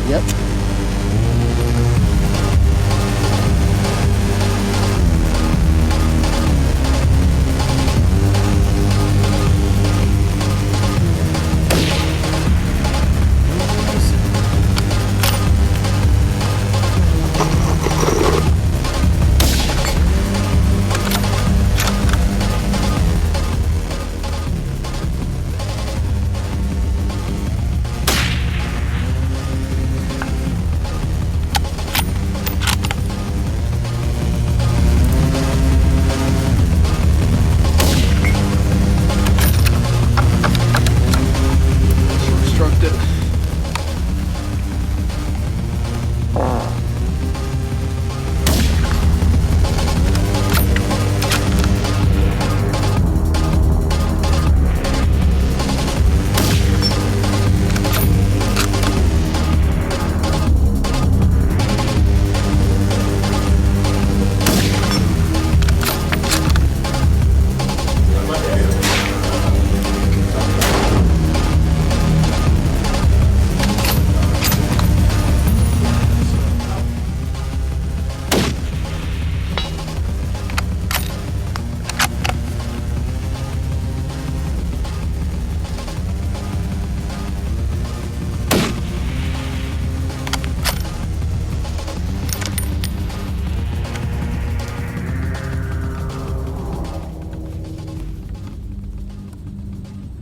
Yep.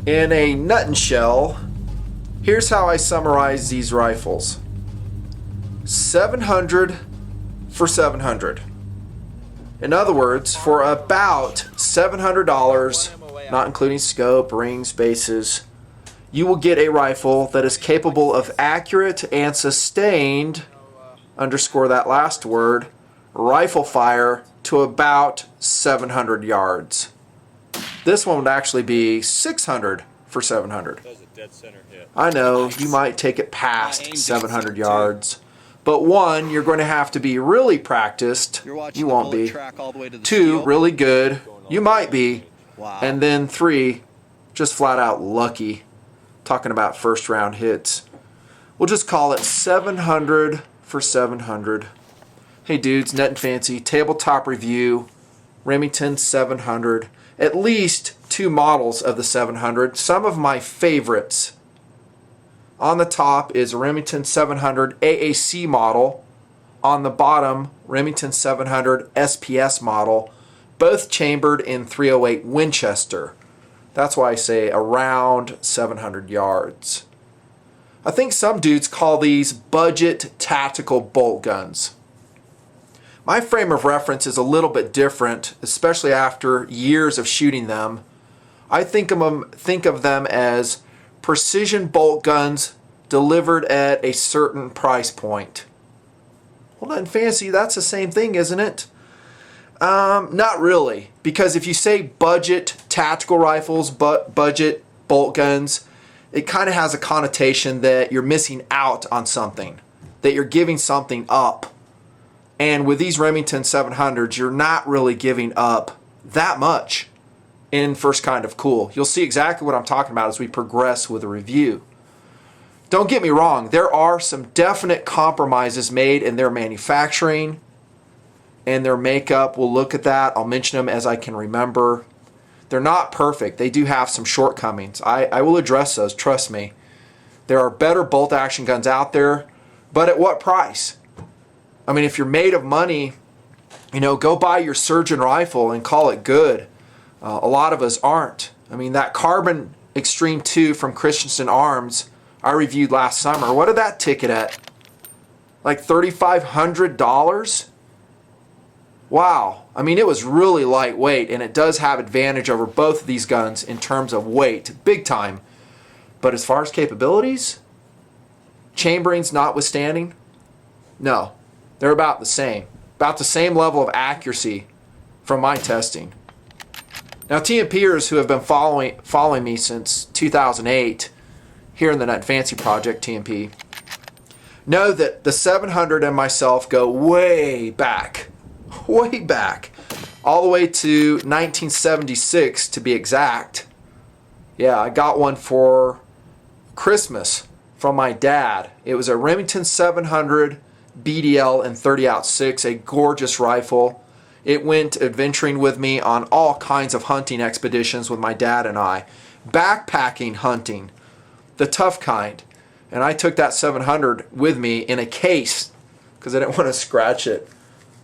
In a nutshell, here's how I summarize these rifles. 700 for 700. In other words, for about $700, not including scope, rings, bases, you will get a rifle that is capable of accurate and sustained, underscore that last word, rifle fire to about 700 yards. This one would actually be 600 for 700. I know, you might take it past 700 yards. But one, you're going to have to be really practiced. You won't be. Two, really good. You might be. And then three, just flat out lucky. Talking about first round hits. We'll just call it 700 for 700. Hey dudes, Nutnfancy, tabletop review, Remington 700. At least two models of the 700, some of my favorites. On the top is Remington 700 AAC model. On the bottom, Remington 700 SPS model, both chambered in .308 Winchester. That's why I say around 700 yards. I think some dudes call these budget tactical bolt guns. My frame of reference is a little bit different, especially after years of shooting them. I think of them as precision bolt guns delivered at a certain price point. Well, Nutnfancy, that's the same thing, isn't it? Not really, because if you say budget tactical rifles, budget bolt guns, it kind of has a connotation that you're missing out on something, that you're giving something up. And with these Remington 700s, you're not really giving up that much in First Kind of Cool. You'll see exactly what I'm talking about as we progress with the review. Don't get me wrong, there are some definite compromises made in their manufacturing and their makeup. We'll look at that. I'll mention them as I can remember. They're not perfect. They do have some shortcomings. I will address those, trust me. There are better bolt action guns out there, but at what price? I mean, if you're made of money, you know, go buy your surgeon rifle and call it good. A lot of us aren't. I mean, that Carbon Extreme 2 from Christensen Arms I reviewed last summer. What did that ticket at? Like $3,500? Wow. I mean, it was really lightweight, and it does have advantage over both of these guns in terms of weight, big time. But as far as capabilities, chamberings notwithstanding, no. They're about the same level of accuracy from my testing. Now, TMPers who have been following me since 2008 here in the Nutnfancy Project, TMP, know that the 700 and myself go way back, all the way to 1976 to be exact. Yeah, I got one for Christmas from my dad. It was a Remington 700 BDL in 30-06, a gorgeous rifle. It went adventuring with me on all kinds of hunting expeditions with my dad and I. Backpacking hunting, the tough kind. And I took that 700 with me in a case because I didn't want to scratch it.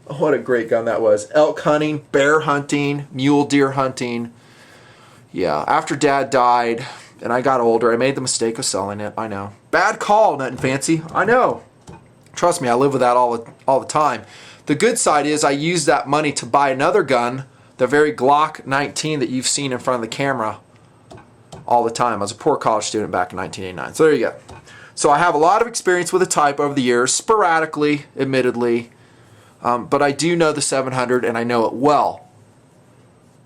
Oh, what a great gun that was. Elk hunting, bear hunting, mule deer hunting. Yeah, after Dad died and I got older, I made the mistake of selling it. I know. Bad call, Nutnfancy. I know. Trust me, I live with that all the time. The good side is I used that money to buy another gun, the very Glock 19 that you've seen in front of the camera all the time. I was a poor college student back in 1989. So there you go. So I have a lot of experience with the type over the years, sporadically, admittedly, but I do know the 700 and I know it well.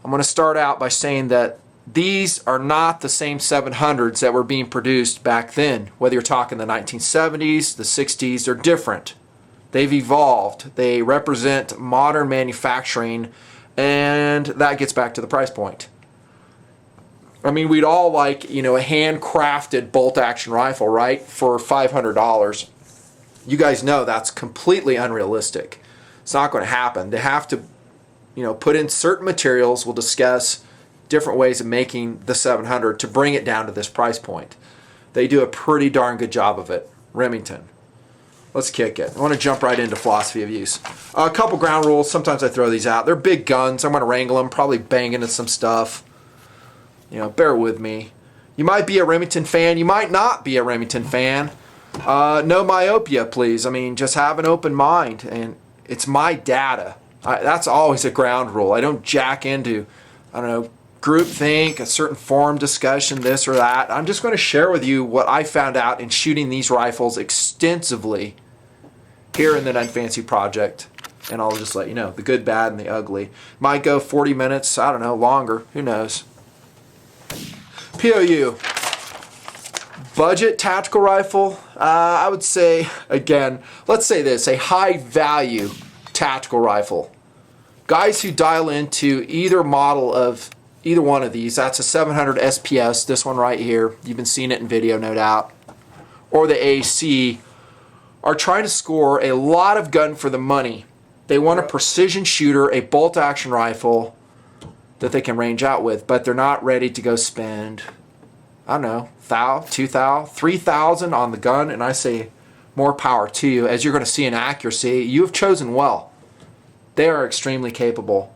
I'm going to start out by saying that these are not the same 700s that were being produced back then. Whether you're talking the 1970s, the 60s, they're different. They've evolved. They represent modern manufacturing, and that gets back to the price point. I mean, we'd all like, you know, a handcrafted bolt-action rifle, right, for $500. You guys know that's completely unrealistic. It's not going to happen. They have to, you know, put in certain materials. We'll discuss different ways of making the 700 to bring it down to this price point. They do a pretty darn good job of it. Remington. Let's kick it. I want to jump right into philosophy of use. A couple ground rules. Sometimes I throw these out. They're big guns. I'm going to wrangle them, probably bang into some stuff. You know, bear with me. You might be a Remington fan. You might not be a Remington fan. No myopia, please. I mean, just have an open mind. And it's my data. That's always a ground rule. I don't jack into, I don't know, groupthink, a certain forum discussion, this or that. I'm just going to share with you what I found out in shooting these rifles extensively here in the Nutnfancy project. And I'll just let you know, the good, bad, and the ugly. Might go 40 minutes, I don't know, longer. Who knows? POU. Budget tactical rifle. I would say, again, let's say this, a high value tactical rifle. Guys who dial into either model of either one of these, that's a 700 SPS, this one right here, you've been seeing it in video no doubt, or the AAC, are trying to score a lot of gun for the money. They want a precision shooter, a bolt action rifle that they can range out with, but they're not ready to go spend, I don't know, $1,000, $2,000, $3,000 on the gun, and I say more power to you. As you're going to see in accuracy, you have chosen well. They are extremely capable.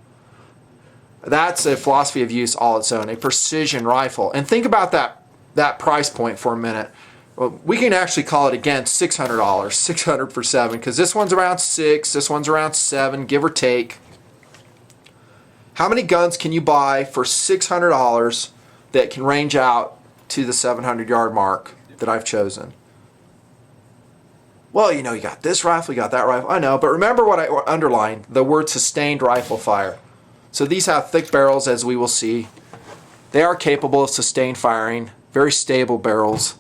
That's a philosophy of use all its own, a precision rifle. And think about that price point for a minute. Well, we can actually call it, again, $600, $600 for 7, because this one's around 6, this one's around 7, give or take. How many guns can you buy for $600 that can range out to the 700-yard mark that I've chosen? Well, you know, you got this rifle, you got that rifle. I know, but remember what I underlined, the word sustained rifle fire. So these have thick barrels, as we will see. They are capable of sustained firing, very stable barrels.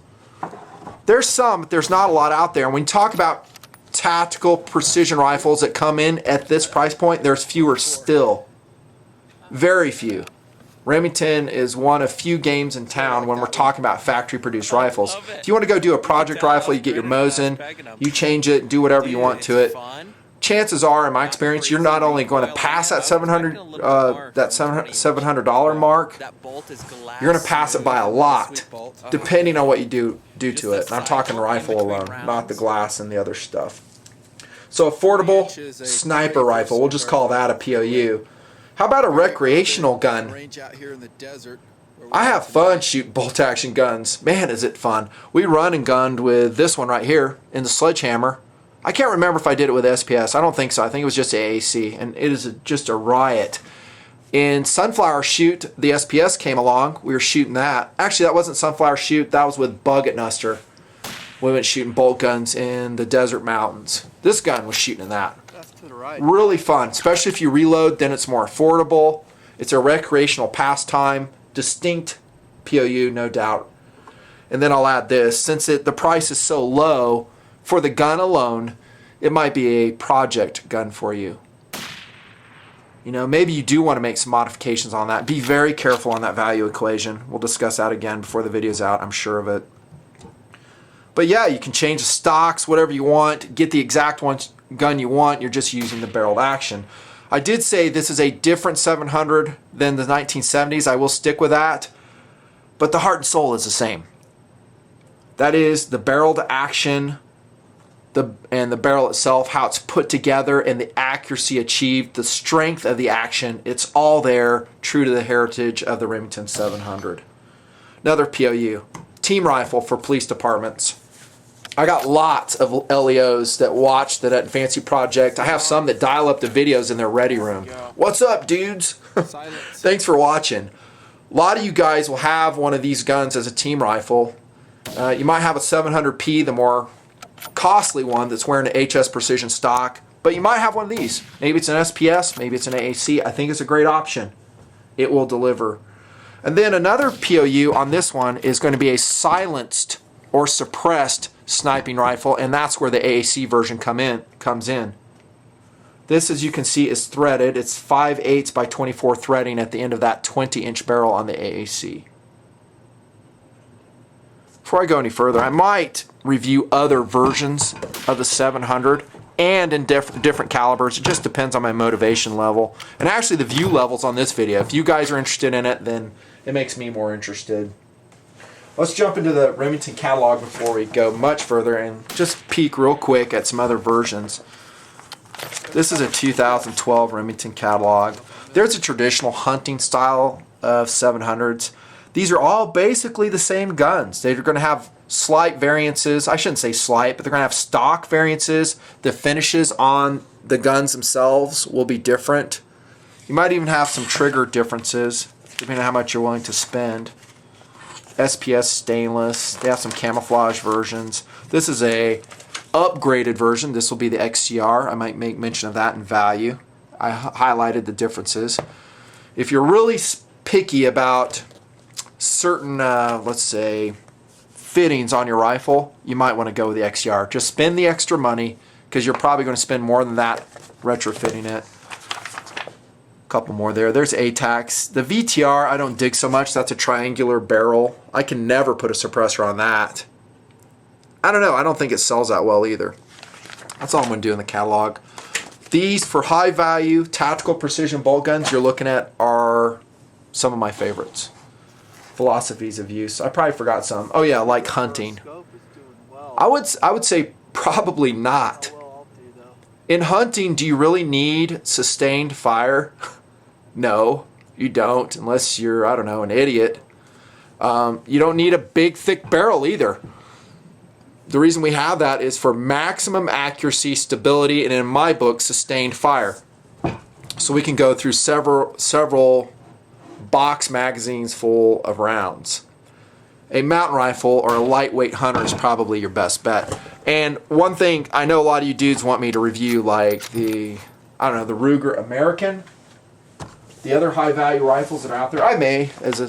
There's some, but there's not a lot out there. And when you talk about tactical precision rifles that come in at this price point, there's fewer still. Very few. Remington is one of few games in town when we're talking about factory-produced rifles. If you want to go do a project rifle, you get your Mosin, you change it, do whatever you want to it. Chances are, in my experience, you're not only going to pass that $700 mark, you're going to pass it by a lot, depending on what you do to it. And I'm talking rifle alone, not the glass and the other stuff. So affordable sniper rifle, we'll just call that a POU. How about a recreational gun? I have fun shooting bolt-action guns. Man, is it fun. We run and gunned with this one right here in the Sledgehammer. I can't remember if I did it with SPS. I don't think so. I think it was just AAC, and it is just a riot. In Sunflower Shoot, the SPS came along. We were shooting that. Actually, that wasn't Sunflower Shoot. That was with Bug at Nuster. We went shooting bolt guns in the desert mountains. This gun was shooting in that. To the right. Really fun, especially if you reload, then it's more affordable. It's a recreational pastime, distinct POU, no doubt. And then I'll add this, since the price is so low, for the gun alone, it might be a project gun for you. You know, maybe you do want to make some modifications on that. Be very careful on that value equation. We'll discuss that again before the video's out, I'm sure of it. But yeah, you can change the stocks, whatever you want, get the exact gun you want. You're just using the barreled action. I did say this is a different 700 than the 1970s. I will stick with that. But the heart and soul is the same. That is the barreled action and the barrel itself, how it's put together and the accuracy achieved, the strength of the action. It's all there, true to the heritage of the Remington 700. Another POU, team rifle for police departments. I got lots of LEOs that watch the Nutnfancy project. I have some that dial up the videos in their ready room. What's up, dudes? Thanks for watching. A lot of you guys will have one of these guns as a team rifle. You might have a 700P, the more costly one that's wearing an HS-Precision stock, but you might have one of these. Maybe it's an SPS, maybe it's an AAC. I think it's a great option. It will deliver. And then another POU on this one is going to be a silenced or suppressed sniping rifle, and that's where the AAC version comes in. This, as you can see, is threaded. It's 5/8 by 24 threading at the end of that 20-inch barrel on the AAC. Before I go any further, I might review other versions of the 700 and in different calibers. It just depends on my motivation level. And actually the view levels on this video, if you guys are interested in it, then it makes me more interested. Let's jump into the Remington catalog before we go much further and just peek real quick at some other versions. This is a 2012 Remington catalog. There's a traditional hunting style of 700s. These are all basically the same guns. They're going to have slight variances. I shouldn't say slight, but they're going to have stock variances. The finishes on the guns themselves will be different. You might even have some trigger differences, depending on how much you're willing to spend. SPS stainless. They have some camouflage versions. This is a upgraded version. This will be the XCR. I might make mention of that in value. I highlighted the differences. If you're really picky about certain, let's say, fittings on your rifle, you might want to go with the XCR. Just spend the extra money because you're probably going to spend more than that retrofitting it. A couple more there. There's ATACs. The VTR I don't dig so much. That's a triangular barrel. I can never put a suppressor on that. I don't know. I don't think it sells that well either. That's all I'm going to do in the catalog. These, for high value tactical precision bolt guns you're looking at, are some of my favorites. Philosophies of use. I probably forgot some. Oh yeah, like hunting. I would say probably not. In hunting, do you really need sustained fire? No, you don't, unless you're, I don't know, an idiot. You don't need a big, thick barrel either. The reason we have that is for maximum accuracy, stability, and in my book, sustained fire. So we can go through several box magazines full of rounds. A mountain rifle or a lightweight hunter is probably your best bet. And one thing, I know a lot of you dudes want me to review, like the, I don't know, the Ruger American, the other high value rifles that are out there. I may, as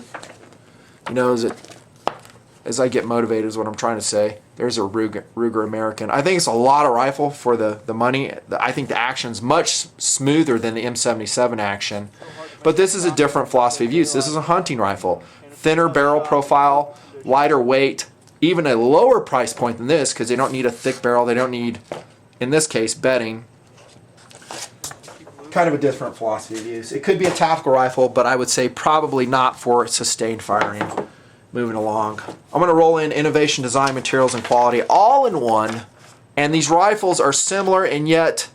I get motivated is what I'm trying to say. There's a Ruger American. I think it's a lot of rifle for the money. I think the action's much smoother than the M77 action. But this is a different philosophy of use. This is a hunting rifle. Thinner barrel profile, lighter weight, even a lower price point than this because they don't need a thick barrel. They don't need, in this case, bedding. Kind of a different philosophy of use. It could be a tactical rifle, but I would say probably not for sustained firing. Moving along. I'm going to roll in innovation, design, materials, and quality all in one. And these rifles are similar, and yet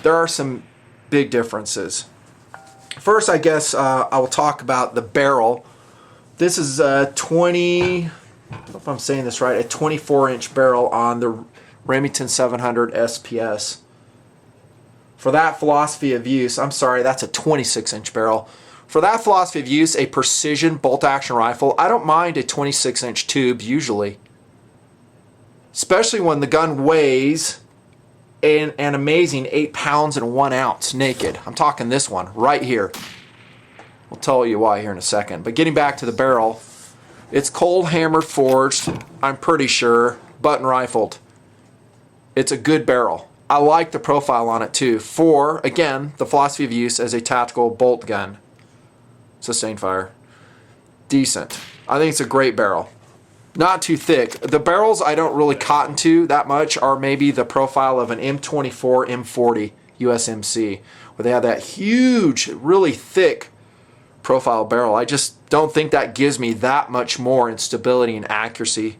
there are some big differences. First, I guess I will talk about the barrel. This is a 20, I don't know if I'm saying this right, a 24-inch barrel on the Remington 700 SPS. For that philosophy of use, I'm sorry, that's a 26-inch barrel. For that philosophy of use, a precision bolt-action rifle, I don't mind a 26-inch tube usually. Especially when the gun weighs an amazing 8 pounds and 1 ounce naked. I'm talking this one right here. I'll tell you why here in a second. But getting back to the barrel, it's cold hammered forged, I'm pretty sure, button rifled. It's a good barrel. I like the profile on it too for, again, the philosophy of use as a tactical bolt gun. Sustained fire. Decent. I think it's a great barrel. Not too thick. The barrels I don't really cotton to that much are maybe the profile of an M24, M40 USMC, where they have that huge, really thick profile barrel. I just don't think that gives me that much more in stability and accuracy.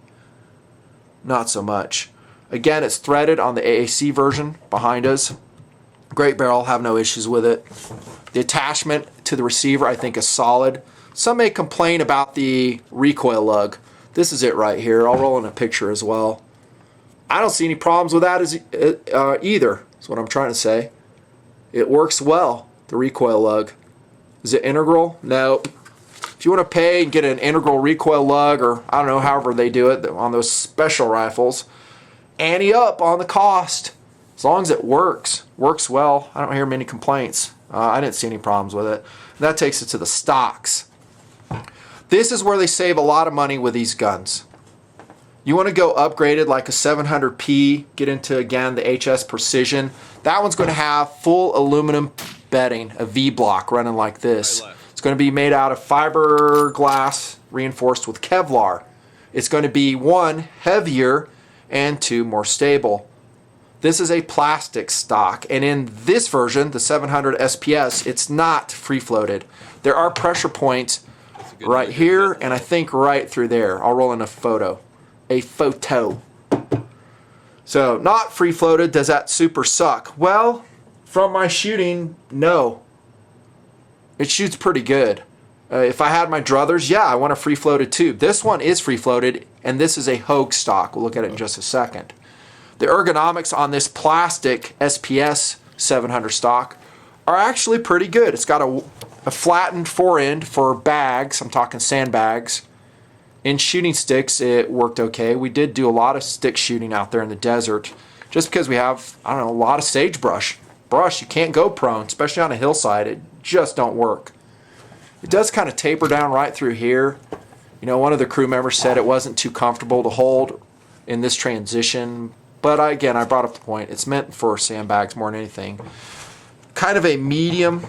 Not so much. Again, it's threaded on the AAC version behind us. Great barrel, have no issues with it. The attachment to the receiver I think is solid. Some may complain about the recoil lug. This is it right here. I'll roll in a picture as well. I don't see any problems with that either, is what I'm trying to say. It works well, the recoil lug. Is it integral? No. If you want to pay and get an integral recoil lug, or I don't know, however they do it on those special rifles, ante up on the cost. As long as it works well, I don't hear many complaints. I didn't see any problems with it. And that takes it to the stocks. This is where they save a lot of money with these guns. You want to go upgraded like a 700P, get into, again, the HS-Precision. That one's going to have full aluminum bedding, a V-block running like this. It's going to be made out of fiberglass reinforced with Kevlar. It's going to be, 1, heavier, and 2, more stable. This is a plastic stock, and in this version, the 700 SPS, it's not free-floated. There are pressure points right here, and I think right through there. I'll roll in a photo. So, not free-floated. Does that super suck? Well, from my shooting, no. It shoots pretty good. If I had my druthers, yeah, I want a free-floated tube. This one is free-floated, and this is a Hogue stock. We'll look at it in just a second. The ergonomics on this plastic SPS 700 stock are actually pretty good. It's got a flattened forend for bags. I'm talking sandbags. In shooting sticks, it worked okay. We did do a lot of stick shooting out there in the desert just because we have, I don't know, a lot of sagebrush. You can't go prone, especially on a hillside. It just don't work. It does kind of taper down right through here. You know, one of the crew members said it wasn't too comfortable to hold in this transition. But again, I brought up the point. It's meant for sandbags more than anything. Kind of a medium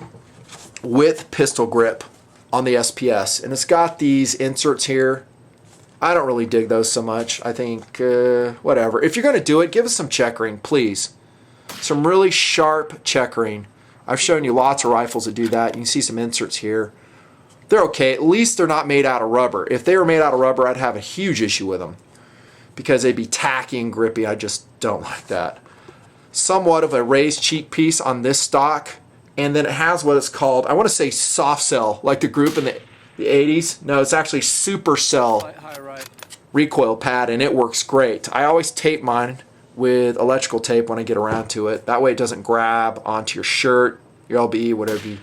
width pistol grip on the SPS. And it's got these inserts here. I don't really dig those so much. I think, whatever. If you're going to do it, give us some checkering, please. Some really sharp checkering. I've shown you lots of rifles that do that. You can see some inserts here. They're okay. At least they're not made out of rubber. If they were made out of rubber, I'd have a huge issue with them, because they'd be tacky and grippy. I just don't like that. Somewhat of a raised cheek piece on this stock, and then it has what it's called, I want to say soft cell, like the group in the 80s. No, it's actually Supercell recoil pad, and it works great. I always tape mine with electrical tape when I get around to it. That way it doesn't grab onto your shirt, your LBE, whatever you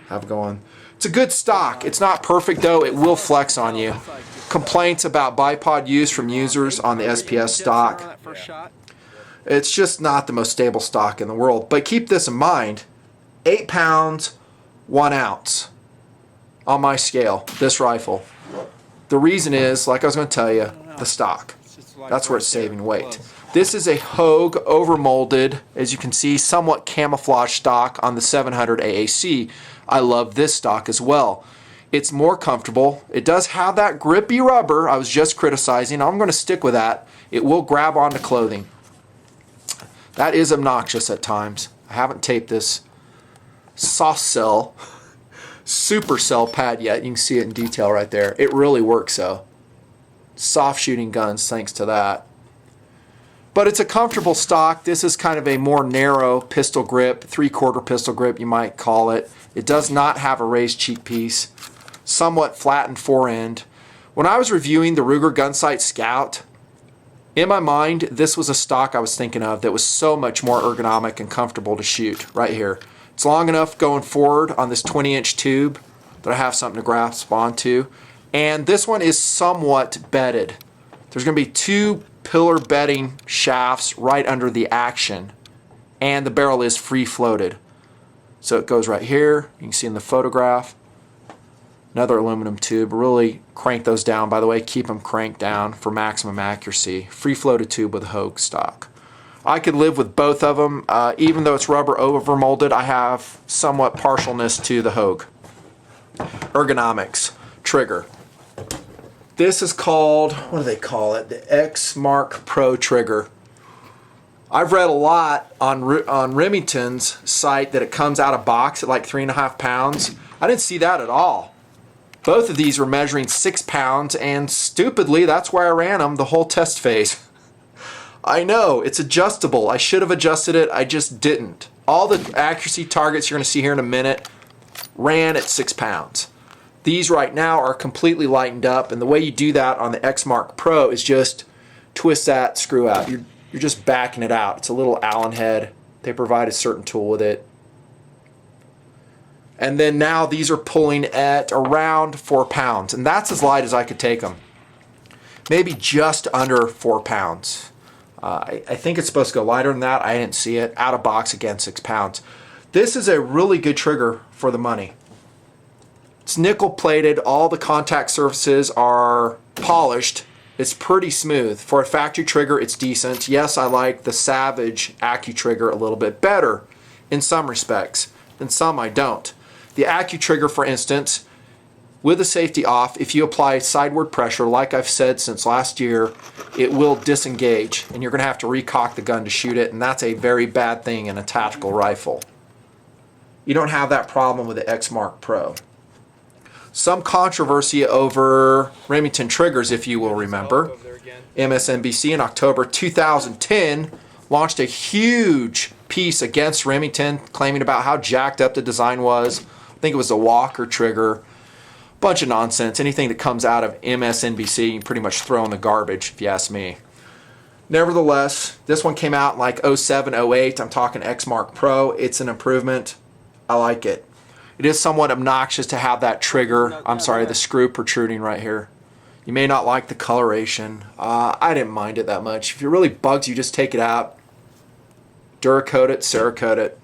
have going. It's a good stock. It's not perfect though. It will flex on you. Complaints about bipod use from users on the SPS stock. It's just not the most stable stock in the world. But keep this in mind, 8 pounds, 1 ounce on my scale, this rifle. The reason is, like I was going to tell you, the stock. That's where it's saving weight. This is a Hogue overmolded, as you can see, somewhat camouflage stock on the 700 AAC. I love this stock as well. It's more comfortable. It does have that grippy rubber I was just criticizing. I'm going to stick with that. It will grab onto clothing. That is obnoxious at times. I haven't taped this soft cell Supercell pad yet. You can see it in detail right there. It really works though. Soft shooting guns thanks to that. But it's a comfortable stock. This is kind of a more narrow pistol grip, 3/4 pistol grip you might call it. It does not have a raised cheek piece. Somewhat flattened forend. When I was reviewing the Ruger Gunsight Scout, in my mind, this was a stock I was thinking of that was so much more ergonomic and comfortable to shoot right here. It's long enough going forward on this 20-inch tube that I have something to grasp onto. And this one is somewhat bedded. There's going to be 2 pillar bedding shafts right under the action. And the barrel is free floated. So it goes right here. You can see in the photograph. Another aluminum tube. Really crank those down, by the way. Keep them cranked down for maximum accuracy. Free floated tube with Hogue stock. I could live with both of them. Even though it's rubber overmolded, I have somewhat partialness to the Hogue. Ergonomics. Trigger. This is called, what do they call it? The X Mark Pro trigger. I've read a lot on Remington's site that it comes out of box at like 3.5 pounds. I didn't see that at all. Both of these were measuring 6 pounds, and stupidly, that's where I ran them the whole test phase. I know, it's adjustable. I should have adjusted it, I just didn't. All the accuracy targets you're going to see here in a minute ran at 6 pounds. These right now are completely lightened up, and the way you do that on the X Mark Pro is just twist that screw out. You're just backing it out. It's a little Allen head. They provide a certain tool with it. And then now these are pulling at around 4 pounds, and that's as light as I could take them. Maybe just under 4 pounds. I think it's supposed to go lighter than that. I didn't see it. Out of box, again, 6 pounds. This is a really good trigger for the money. It's nickel plated. All the contact surfaces are polished. It's pretty smooth. For a factory trigger, it's decent. Yes, I like the Savage AccuTrigger a little bit better in some respects. In some, I don't. The AccuTrigger, for instance, with the safety off, if you apply sideward pressure, like I've said since last year, it will disengage, and you're going to have to recock the gun to shoot it, and that's a very bad thing in a tactical rifle. You don't have that problem with the X Mark Pro. Some controversy over Remington triggers, if you will remember. MSNBC in October 2010 launched a huge piece against Remington, claiming about how jacked up the design was. I think it was a Walker trigger. Bunch of nonsense. Anything that comes out of MSNBC, you pretty much throw in the garbage, if you ask me. Nevertheless, this one came out in like 07, 08. I'm talking X Mark Pro. It's an improvement. I like it. It is somewhat obnoxious to have that trigger, the screw protruding right here. You may not like the coloration. I didn't mind it that much. If it really bugs you, just take it out. Duracoat it, Cerakote it.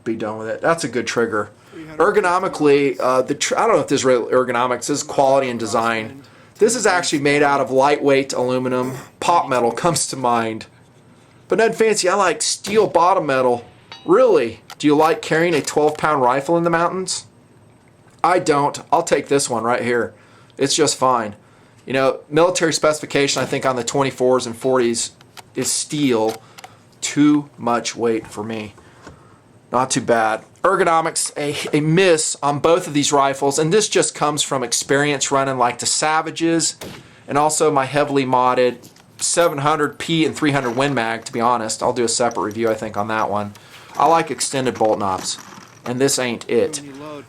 Be done with it. That's a good trigger. Ergonomically, I don't know if this is real ergonomics. This is quality and design. This is actually made out of lightweight aluminum. Pot metal comes to mind. But Nutnfancy, I like steel bottom metal. Really? Do you like carrying a 12-pound rifle in the mountains? I don't. I'll take this one right here. It's just fine. You know, military specification, I think on the 24s and 40s is steel. Too much weight for me. Not too bad. Ergonomics, a miss on both of these rifles, and this just comes from experience running like the Savages and also my heavily modded 700P and 300 Win Mag, to be honest. I'll do a separate review, I think, on that one. I like extended bolt knobs, and this ain't it.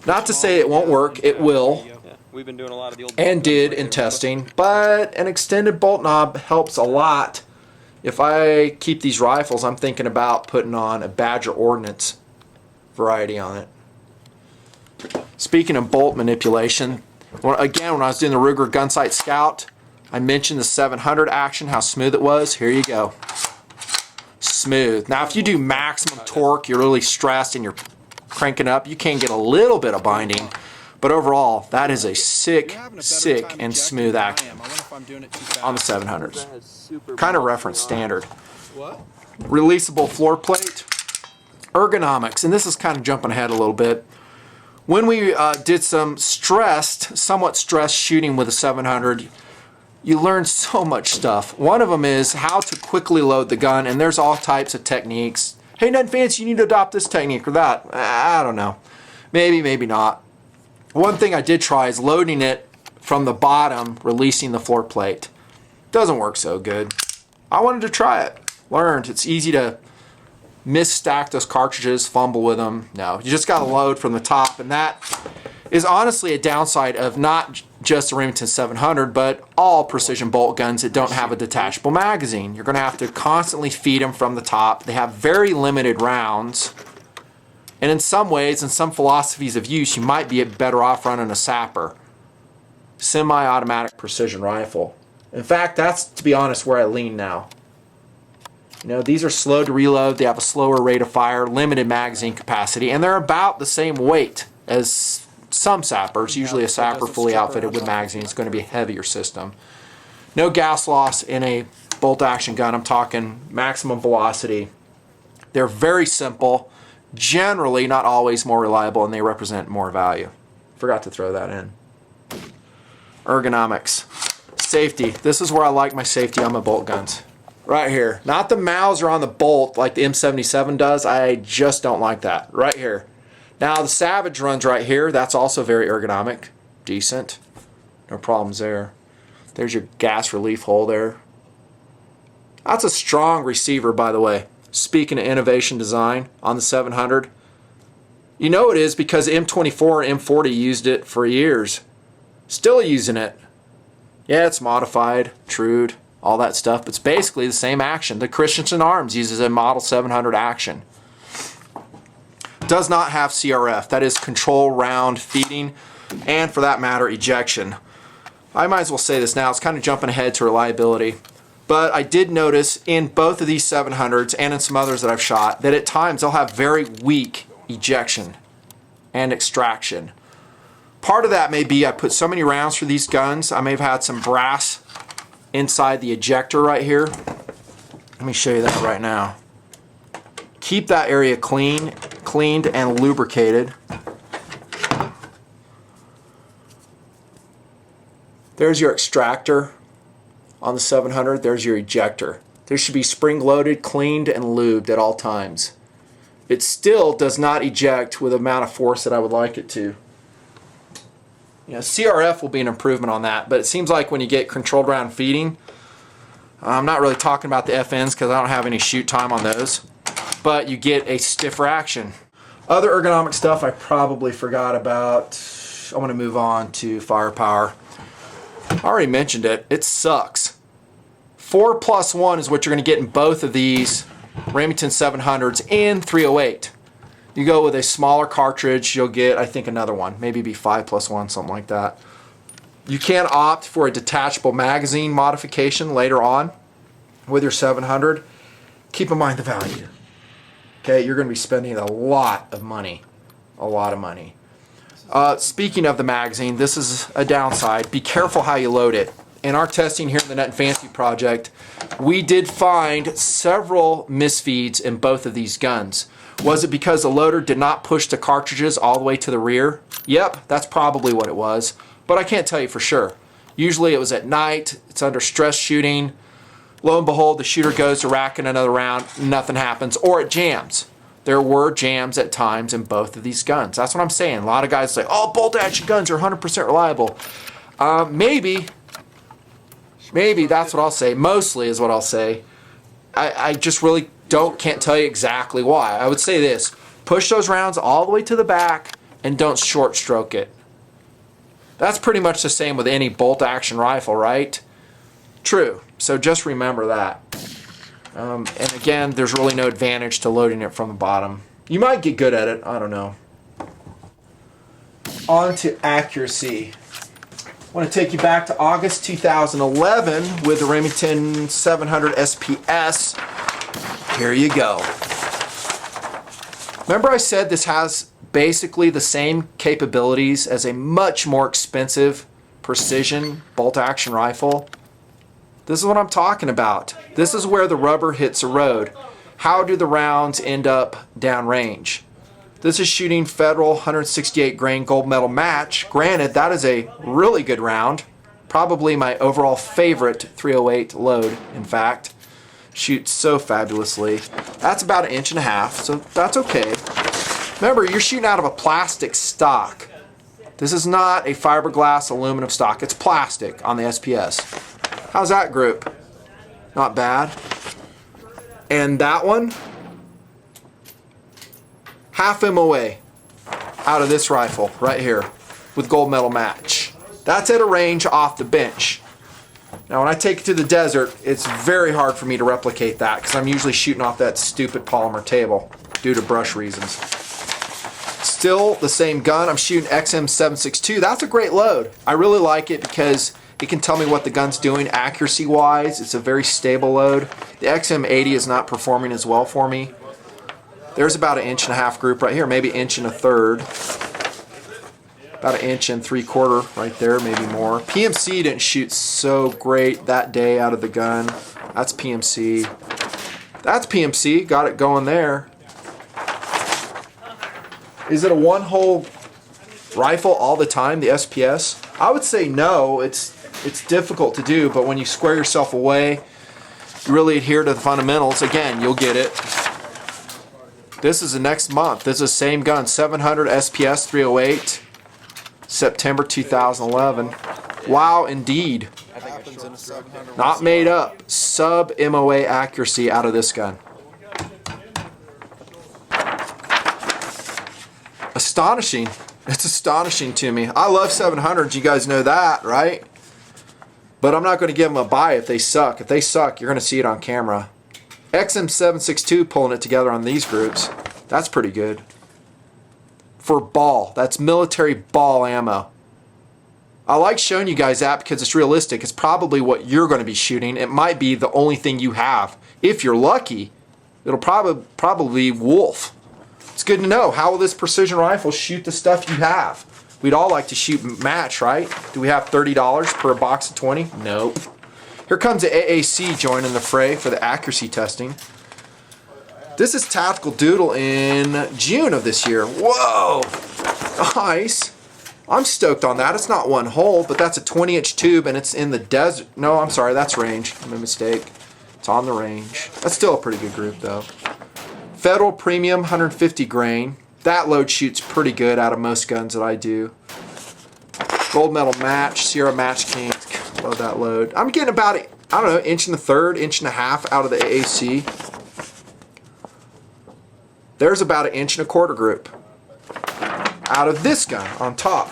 Not to say it won't work, it will, and did in testing, but an extended bolt knob helps a lot. If I keep these rifles, I'm thinking about putting on a Badger Ordnance variety on it. Speaking of bolt manipulation, again, when I was doing the Ruger Gunsight Scout, I mentioned the 700 action, how smooth it was. Here you go. Smooth. Now, if you do maximum torque, you're really stressed and you're cranking up, you can get a little bit of binding, but overall, that is a sick and smooth action on the 700s. Kind of reference standard. Releasable floor plate. Ergonomics, and this is kind of jumping ahead a little bit. When we did some somewhat stressed shooting with a 700, you learn so much stuff. One of them is how to quickly load the gun, and there's all types of techniques. Hey, Nutnfancy, you need to adopt this technique or that. I don't know. Maybe, maybe not. One thing I did try is loading it from the bottom, releasing the floor plate. Doesn't work so good. I wanted to try it. Learned. It's easy to misstack those cartridges, fumble with them. No, you just got to load from the top, and that is honestly a downside of not just the Remington 700, but all precision bolt guns that don't have a detachable magazine. You're going to have to constantly feed them from the top. They have very limited rounds, and in some ways, in some philosophies of use, you might be better off running a SAPR, semi-automatic precision rifle. In fact, that's, to be honest, where I lean now. You know, these are slow to reload, they have a slower rate of fire, limited magazine capacity, and they're about the same weight as some SAPRs. Usually a SAPR fully outfitted with magazines is going to be a heavier system. No gas loss in a bolt action gun. I'm talking maximum velocity. They're very simple, generally not always more reliable, and they represent more value. Forgot to throw that in. Ergonomics. Safety. This is where I like my safety on my bolt guns. Right here. Not the Mauser on the bolt like the M77 does. I just don't like that. Right here. Now the Savage runs right here. That's also very ergonomic. Decent. No problems there. There's your gas relief hole there. That's a strong receiver, by the way. Speaking of innovation design on the 700. You know it is because M24 and M40 used it for years. Still using it. Yeah, it's modified, trued, all that stuff. But it's basically the same action. The Christensen Arms uses a Model 700 action. Does not have CRF. That is control round feeding, and for that matter, ejection. I might as well say this now. It's kind of jumping ahead to reliability. But I did notice in both of these 700s and in some others that I've shot that at times they'll have very weak ejection and extraction. Part of that may be I put so many rounds for these guns. I may have had some brass inside the ejector right here. Let me show you that right now. Keep that area cleaned and lubricated. There's your extractor on the 700. There's your ejector. There should be spring loaded, cleaned, and lubed at all times. It still does not eject with the amount of force that I would like it to. You know, CRF will be an improvement on that, but it seems like when you get controlled round feeding, I'm not really talking about the FNs because I don't have any shoot time on those, but you get a stiffer action. Other ergonomic stuff I probably forgot about. I want to move on to firepower. I already mentioned it. It sucks. 4+1 is what you're going to get in both of these Remington 700s and 308. You go with a smaller cartridge, you'll get, I think, another one. Maybe be 5+1, something like that. You can opt for a detachable magazine modification later on with your 700. Keep in mind the value. Okay, you're going to be spending a lot of money. A lot of money. Speaking of the magazine, this is a downside. Be careful how you load it. In our testing here in the Nutnfancy project, we did find several misfeeds in both of these guns. Was it because the loader did not push the cartridges all the way to the rear? Yep, that's probably what it was, but I can't tell you for sure. Usually it was at night, it's under stress shooting. Lo and behold, the shooter goes to racking another round, nothing happens, or it jams. There were jams at times in both of these guns. That's what I'm saying. A lot of guys say, oh, bolt action guns are 100% reliable. Maybe that's what I'll say. Mostly is what I'll say. I just really can't tell you exactly why. I would say this. Push those rounds all the way to the back and don't short stroke it. That's pretty much the same with any bolt action rifle, right? True. So just remember that. And again, there's really no advantage to loading it from the bottom. You might get good at it. I don't know. On to accuracy. I want to take you back to August 2011 with the Remington 700 SPS. Here you go. Remember I said this has basically the same capabilities as a much more expensive precision bolt action rifle? This is what I'm talking about. This is where the rubber hits the road. How do the rounds end up downrange? This is shooting Federal 168 grain gold medal match. Granted, that is a really good round. Probably my overall favorite 308 load, in fact. Shoots so fabulously. That's about 1.5 inches, so that's okay. Remember, you're shooting out of a plastic stock. This is not a fiberglass aluminum stock. It's plastic on the SPS. How's that group? Not bad. And that one, half MOA out of this rifle right here with gold medal match. That's at a range off the bench. Now when I take it to the desert, it's very hard for me to replicate that because I'm usually shooting off that stupid polymer table due to brush reasons. Still the same gun. I'm shooting XM762. That's a great load. I really like it because it can tell me what the gun's doing accuracy wise. It's a very stable load. The XM80 is not performing as well for me. There's about 1.5 inches group right here, maybe 1.33 inches. About 1.75 inches right there, maybe more. PMC didn't shoot so great that day out of the gun. That's PMC. That's PMC, got it going there. Is it a one-hole rifle all the time, the SPS? I would say no. It's difficult to do, but when you square yourself away, you really adhere to the fundamentals, again, you'll get it. This is the next month. This is the same gun, 700 SPS 308, September 2011. Wow, indeed. Not made up. Sub MOA accuracy out of this gun. Astonishing. It's astonishing to me. I love 700s. You guys know that, right? But I'm not going to give them a buy if they suck. If they suck, you're going to see it on camera. XM762 pulling it together on these groups. That's pretty good. For ball. That's military ball ammo. I like showing you guys that because it's realistic. It's probably what you're going to be shooting. It might be the only thing you have. If you're lucky, it'll probably be wolf. It's good to know. How will this precision rifle shoot the stuff you have? We'd all like to shoot match, right? Do we have $30 per box of 20? Nope. Here comes the AAC joining the fray for the accuracy testing. This is Tactical Doodle in June of this year. Whoa! Nice. I'm stoked on that. It's not one hole, but that's a 20-inch tube and it's in the desert. No, I'm sorry, that's range. I'm a mistake. It's on the range. That's still a pretty good group though. Federal Premium 150 grain. That load shoots pretty good out of most guns that I do. Gold medal match, Sierra Match King. Love that load. I'm getting about, I don't know, inch and a third, inch and a half out of the AAC. There's about an inch and a quarter group out of this gun on top.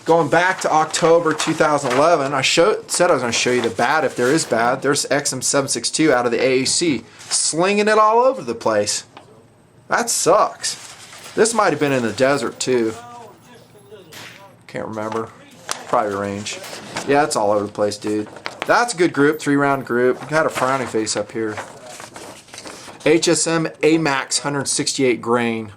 Going back to October 2011, I said I was going to show you the bad if there is bad. There's XM762 out of the AAC, slinging it all over the place. That sucks. This might have been in the desert too. Can't remember. Probably range. Yeah, it's all over the place, dude. That's a good group, 3-round group. Got a frowny face up here. HSM AMAX 168 grain.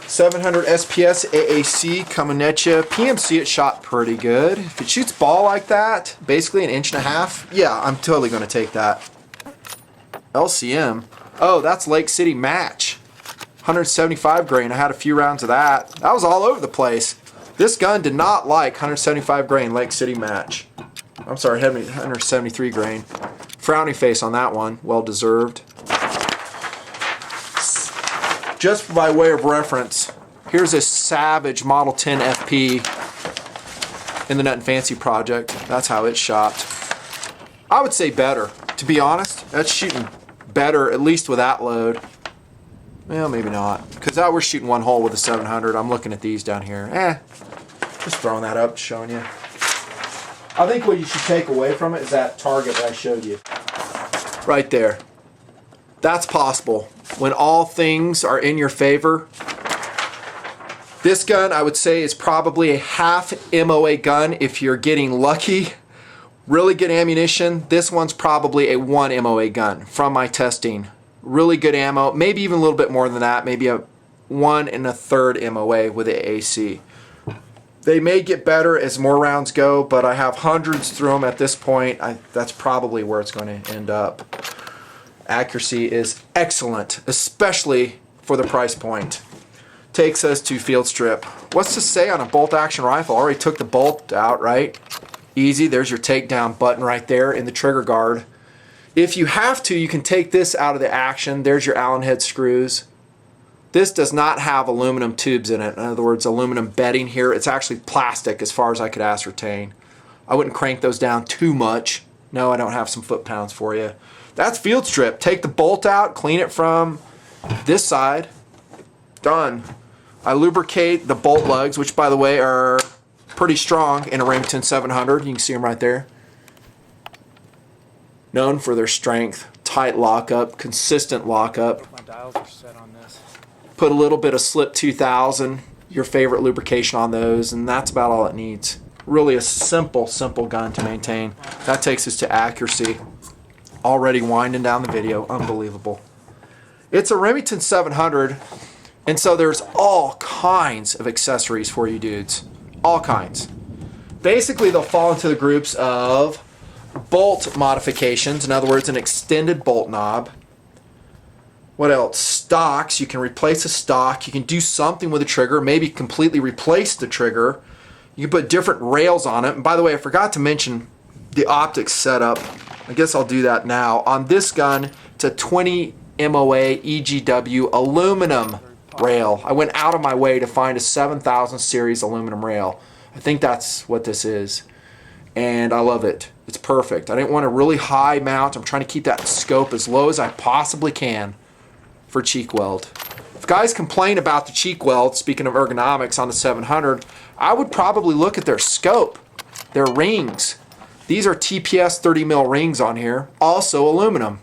700 SPS AAC coming at you. PMC it shot pretty good. If it shoots ball like that, basically an inch and a half, yeah, I'm totally going to take that. LCM. Oh, that's Lake City Match. 175 grain. I had a few rounds of that. That was all over the place. This gun did not like 175 grain Lake City Match. I'm sorry, 173 grain. Frowny face on that one. Well deserved. Just by way of reference, here's a Savage Model 10 FP in the Nutnfancy project. That's how it's shot. I would say better. To be honest, that's shooting better, at least with that load. Well, maybe not. Because now we're shooting one hole with a 700. I'm looking at these down here. Just throwing that up, showing you. I think what you should take away from it is that target that I showed you. Right there. That's possible. When all things are in your favor. This gun, I would say, is probably a half MOA gun if you're getting lucky. Really good ammunition. This one's probably a 1 MOA gun from my testing. Really good ammo. Maybe even a little bit more than that. Maybe a 1 1/3 MOA with the AAC. They may get better as more rounds go, but I have hundreds through them at this point. That's probably where it's going to end up. Accuracy is excellent, especially for the price point. Takes us to field strip. What's to say on a bolt action rifle? Already took the bolt out, right? Easy. There's your takedown button right there in the trigger guard. If you have to, you can take this out of the action. There's your Allen head screws. This does not have aluminum tubes in it. In other words, aluminum bedding here. It's actually plastic as far as I could ascertain. I wouldn't crank those down too much. No, I don't have some foot-pounds for you. That's field strip. Take the bolt out, clean it from this side. Done. I lubricate the bolt lugs, which by the way are pretty strong in a Remington 700. You can see them right there. Known for their strength, tight lockup, consistent lockup. My dials are set on this. Put a little bit of Slip 2000, your favorite lubrication on those, and that's about all it needs. Really a simple gun to maintain. That takes us to accuracy. Already winding down the video, unbelievable. It's a Remington 700, and so there's all kinds of accessories for you dudes. All kinds. Basically, they'll fall into the groups of bolt modifications, in other words, an extended bolt knob, What else? Stocks. You can replace a stock. You can do something with the trigger, maybe completely replace the trigger. You can put different rails on it. And by the way, I forgot to mention the optics setup. I guess I'll do that now. On this gun, it's a 20 MOA EGW aluminum rail. I went out of my way to find a 7000 series aluminum rail. I think that's what this is. And I love it. It's perfect. I didn't want a really high mount. I'm trying to keep that scope as low as I possibly can for cheek weld. If guys complain about the cheek weld, speaking of ergonomics on the 700, I would probably look at their scope, their rings. These are TPS 30 mil rings on here, also aluminum.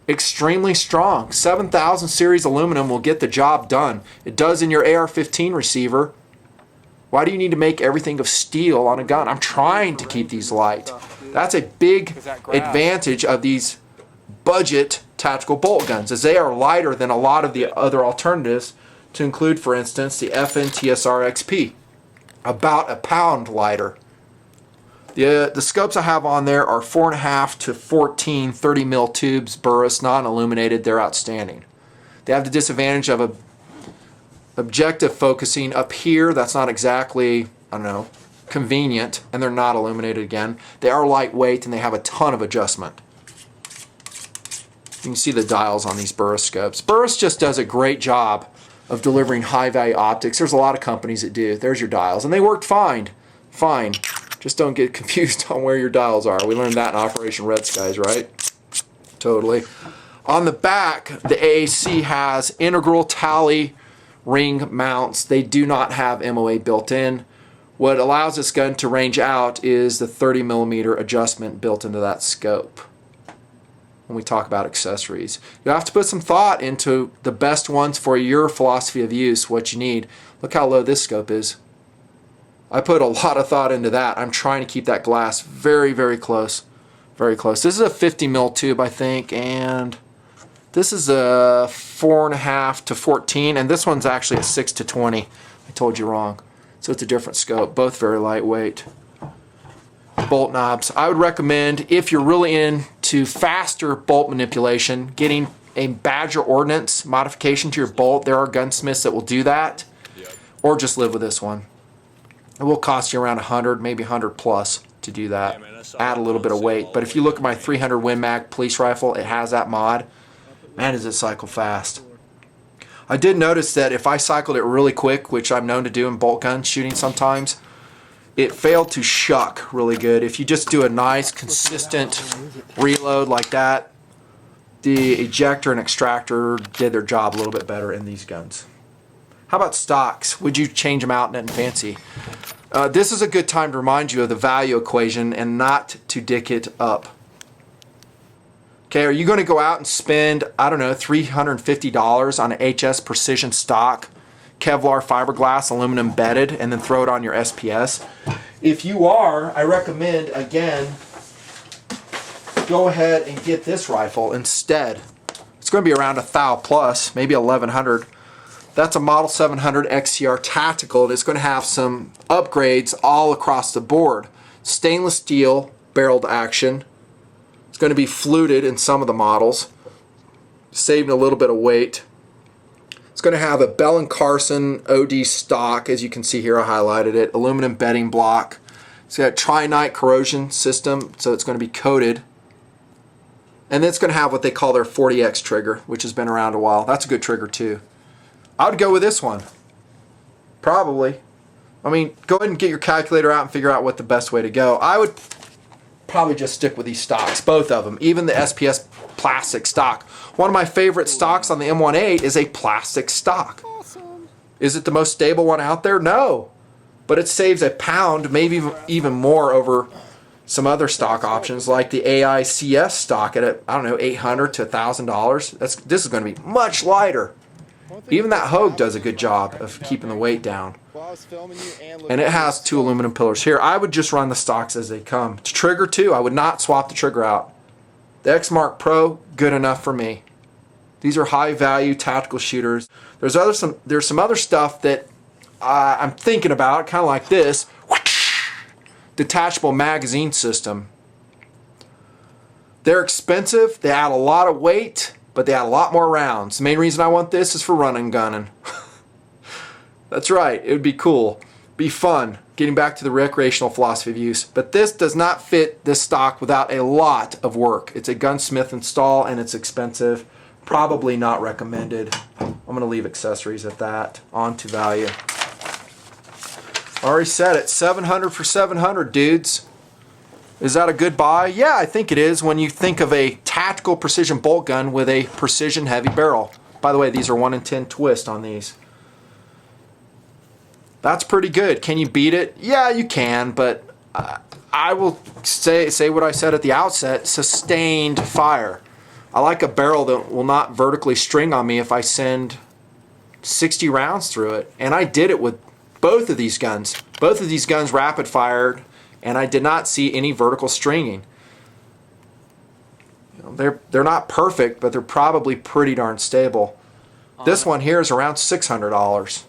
Extremely strong. 7000 series aluminum will get the job done. It does in your AR-15 receiver. Why do you need to make everything of steel on a gun? I'm trying to keep these light. That's a big advantage of these budget tactical bolt guns, as they are lighter than a lot of the other alternatives, to include, for instance, the FN TSR XP. About a pound lighter. The scopes I have on there are 4.5 to 14 30 mil tubes, Burris, non-illuminated. They're outstanding. They have the disadvantage of objective focusing up here. That's not exactly, I don't know, convenient, and they're not illuminated again. They are lightweight and they have a ton of adjustment. You can see the dials on these Burris scopes. Burris just does a great job of delivering high value optics. There's a lot of companies that do. There's your dials, and they worked fine. Fine. Just don't get confused on where your dials are. We learned that in Operation Red Skies, right? Totally. On the back, the AAC has integral tally ring mounts. They do not have MOA built in. What allows this gun to range out is the 30 millimeter adjustment built into that scope. When we talk about accessories, you have to put some thought into the best ones for your philosophy of use, what you need. Look how low this scope is. I put a lot of thought into that. I'm trying to keep that glass very, very close. Very close. This is a 50 mil tube, I think, and this is a 4.5 to 14, and this one's actually a 6 to 20. I told you wrong. So it's a different scope, both very lightweight. Bolt knobs. I would recommend, if you're really into faster bolt manipulation, getting a Badger Ordnance modification to your bolt. There are gunsmiths that will do that. Or just live with this one. It will cost you around 100, maybe 100 plus to do that. Add a little bit of weight. But if you look at my 300 Win Mag police rifle, it has that mod. Man, does it cycle fast. I did notice that if I cycled it really quick, which I'm known to do in bolt gun shooting sometimes, it failed to shuck really good. If you just do a nice, consistent reload like that, the ejector and extractor did their job a little bit better in these guns. How about stocks? Would you change them out in Nutnfancy? This is a good time to remind you of the value equation and not to dick it up. Okay, are you going to go out and spend, I don't know, $350 on an HS-Precision stock, Kevlar fiberglass, aluminum bedded, and then throw it on your SPS? If you are, I recommend, again, go ahead and get this rifle instead. It's going to be around $1,000 plus, maybe $1,100. That's a Model 700 XCR Tactical, and it's going to have some upgrades all across the board. Stainless steel barreled action. It's going to be fluted in some of the models, saving a little bit of weight. It's going to have a Bell & Carson OD stock, as you can see here, I highlighted it. Aluminum bedding block. It's got a trinite corrosion system, so it's going to be coated. And then it's going to have what they call their 40X trigger, which has been around a while. That's a good trigger too. I would go with this one. Probably. I mean, go ahead and get your calculator out and figure out what the best way to go. I would probably just stick with these stocks, both of them, even the SPS plastic stock. One of my favorite stocks on the M18 is a plastic stock. Awesome. Is it the most stable one out there? No. But it saves a pound, maybe even more over some other stock options like the AICS stock at, I don't know, $800 to $1,000. This is going to be much lighter. Even that Hogue does a good job of keeping the weight down. And it has 2 aluminum pillars here. I would just run the stocks as they come. To trigger too, I would not swap the trigger out. The X Mark Pro, good enough for me. These are high value tactical shooters. There's some other stuff that I'm thinking about, kind of like this. Detachable magazine system. They're expensive, they add a lot of weight, but they had a lot more rounds. The main reason I want this is for running gunning. That's right, it would be cool, be fun, getting back to the recreational philosophy of use. But this does not fit this stock without a lot of work. It's a gunsmith install and it's expensive. Probably not recommended. I'm going to leave accessories at that. On to value. Already said it, 700 for 700, dudes. Is that a good buy? Yeah, I think it is when you think of a tactical precision bolt gun with a precision heavy barrel. By the way, these are 1 in 10 twist on these. That's pretty good. Can you beat it? Yeah, you can, but I will say what I said at the outset, sustained fire. I like a barrel that will not vertically string on me if I send 60 rounds through it. And I did it with both of these guns. Both of these guns rapid fired, and I did not see any vertical stringing. You know, they're not perfect, but they're probably pretty darn stable. This one here is around $600.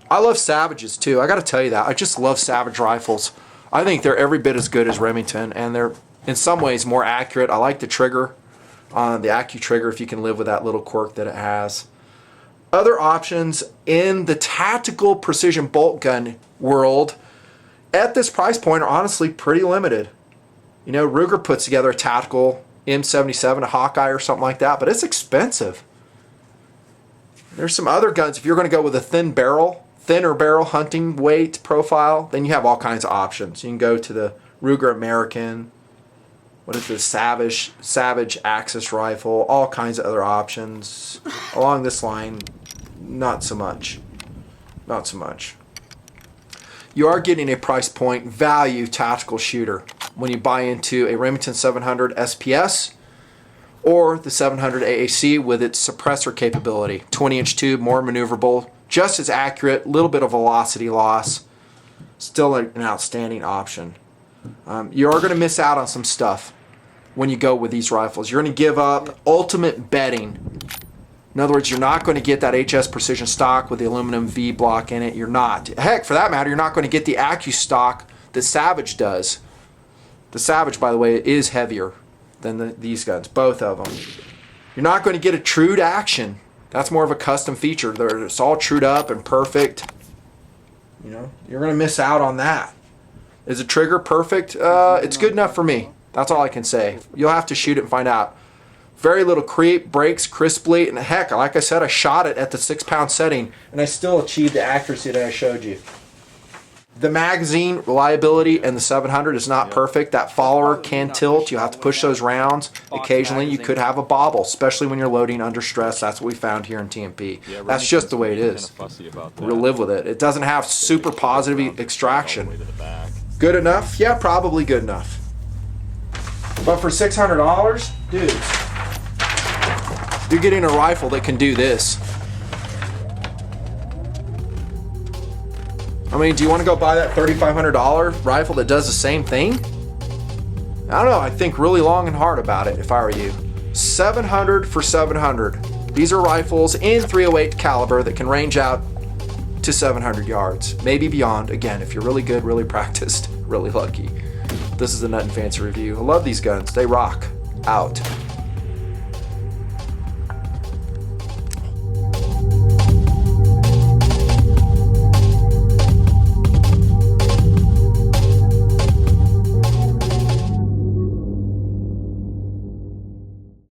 I love Savages too. I got to tell you that. I just love Savage rifles. I think they're every bit as good as Remington, and they're in some ways more accurate. I like the trigger, the Accu trigger, if you can live with that little quirk that it has. Other options in the tactical precision bolt gun world at this price point are honestly pretty limited. You know, Ruger puts together a tactical M77, a Hawkeye or something like that, but it's expensive. There's some other guns. If you're going to go with a thinner barrel hunting weight profile, then you have all kinds of options. You can go to the Ruger American, what is this, Savage Axis rifle, all kinds of other options. Along this line, not so much. Not so much. You are getting a price point value tactical shooter when you buy into a Remington 700 SPS or the 700 AAC with its suppressor capability. 20-inch tube, more maneuverable, just as accurate, a little bit of velocity loss. Still an outstanding option. You are going to miss out on some stuff when you go with these rifles. You're going to give up ultimate bedding. In other words, you're not going to get that HS Precision stock with the aluminum V block in it. You're not. Heck, for that matter, you're not going to get the Accu stock that Savage does. The Savage, by the way, is heavier than these guns, both of them. You're not going to get a trued action. That's more of a custom feature. It's all trued up and perfect. You know, you're going to miss out on that. Is the trigger perfect? It's good enough for me. That's all I can say. You'll have to shoot it and find out. Very little creep, breaks crisply, and heck, like I said, I shot it at the 6-pound setting, and I still achieved the accuracy that I showed you. The magazine reliability and the 700 is not perfect. That follower can tilt. You have to push those rounds. Occasionally, you could have a bobble, especially when you're loading under stress. That's what we found here in TMP. That's just the way it is. We'll live with it. It doesn't have super positive extraction. Good enough? Yeah, probably good enough. But for $600, dudes, you're getting a rifle that can do this. I mean, do you want to go buy that $3,500 rifle that does the same thing? I don't know. I think really long and hard about it if I were you. 700 for 700. These are rifles in .308 caliber that can range out to 700 yards, maybe beyond. Again, if you're really good, really practiced, really lucky. This is the Nutnfancy review. I love these guns. They rock. Out.